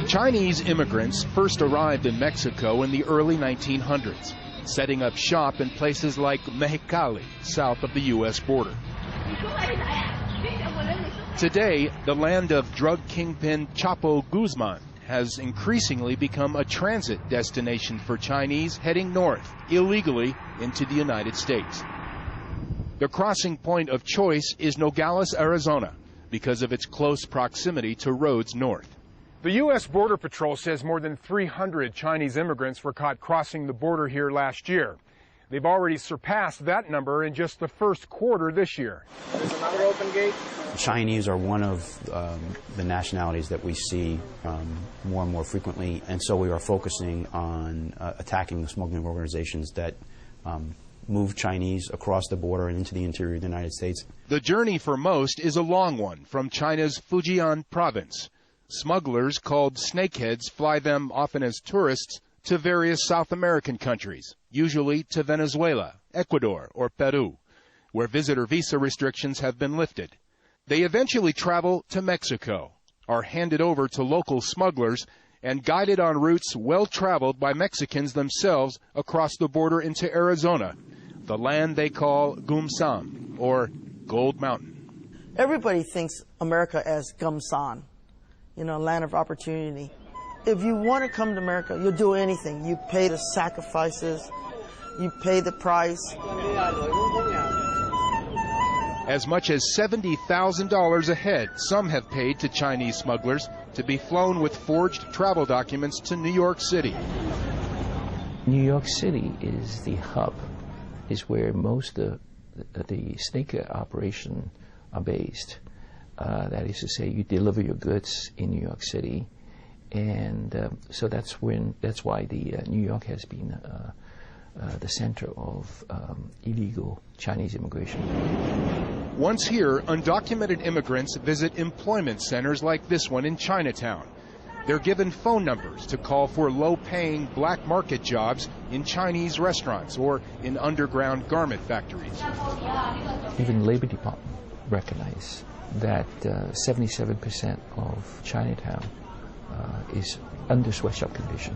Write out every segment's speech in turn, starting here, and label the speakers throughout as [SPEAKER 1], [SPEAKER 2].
[SPEAKER 1] Chinese immigrants first arrived in Mexico in the early 1900s, setting up shop in places like Mexicali, south of the U.S. border. Today, the land of drug kingpin Chapo Guzman has increasingly become a transit destination for Chinese heading north, illegally, into the United States. The crossing point of choice is Nogales, Arizona, because of its close proximity to roads north.
[SPEAKER 2] The U.S. Border Patrol says more than 300 Chinese immigrants were caught crossing the border here last year. They've already surpassed that number in just the first quarter this year.
[SPEAKER 3] There's another open gate.
[SPEAKER 4] Chinese are one of the nationalities that we see more and more frequently, and so we are focusing on attacking the smuggling organizations that move Chinese across the border and into the interior of the United States.
[SPEAKER 1] The journey for most is a long one from China's Fujian province. Smugglers called snakeheads fly them, often as tourists, to various South American countries, usually to Venezuela, Ecuador, or Peru, where visitor visa restrictions have been lifted. They eventually travel to Mexico, are handed over to local smugglers, and guided on routes well traveled by Mexicans themselves across the border into Arizona, the land they call Gumsan, or Gold Mountain.
[SPEAKER 5] Everybody thinks America as Gumsan, you know, land of opportunity. If you want to come to America, you'll do anything. You pay the sacrifices, you pay the price.
[SPEAKER 1] As much as $70,000 a head, some have paid to Chinese smugglers to be flown with forged travel documents to New York City.
[SPEAKER 6] New York City is the hub, is where most of the snakehead operation are based. That is to say, you deliver your goods in New York City, and so that's why New York has been the center of illegal Chinese immigration.
[SPEAKER 1] Once here, undocumented immigrants visit employment centers like this one in Chinatown. They're given phone numbers to call for low-paying black market jobs in Chinese restaurants or in underground garment factories.
[SPEAKER 6] Even Labor Department recognize that 77% of Chinatown is under sweatshop condition,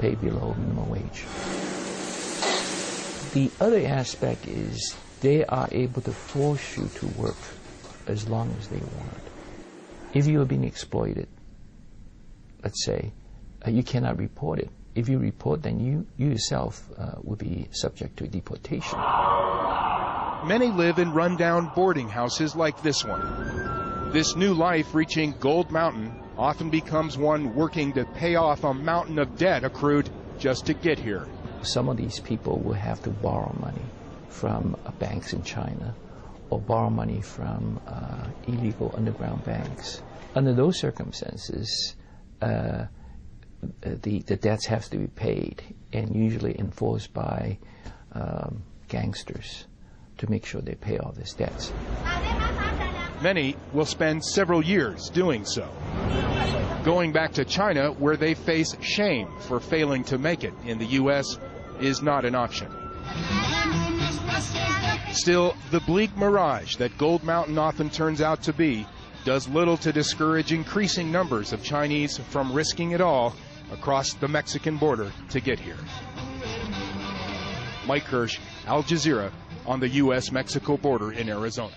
[SPEAKER 6] paid below minimum wage. The other aspect is they are able to force you to work as long as they want. If you are being exploited, let's say, you cannot report it. If you report, then you yourself will be subject to deportation.
[SPEAKER 1] Many live in rundown boarding houses like this one. This new life reaching Gold Mountain often becomes one working to pay off a mountain of debt accrued just to get here.
[SPEAKER 6] Some of these people will have to borrow money from banks in China or borrow money from illegal underground banks. Under those circumstances, the debts have to be paid and usually enforced by gangsters to make sure they pay all these debts.
[SPEAKER 1] Many will spend several years doing so, going back to China where they face shame for failing to make it in the U.S. is not an option. Still, the bleak mirage that Gold Mountain often turns out to be does little to discourage increasing numbers of Chinese from risking it all across the Mexican border to get here. Mike Hirsch, Al Jazeera, on the U.S.-Mexico border in Arizona.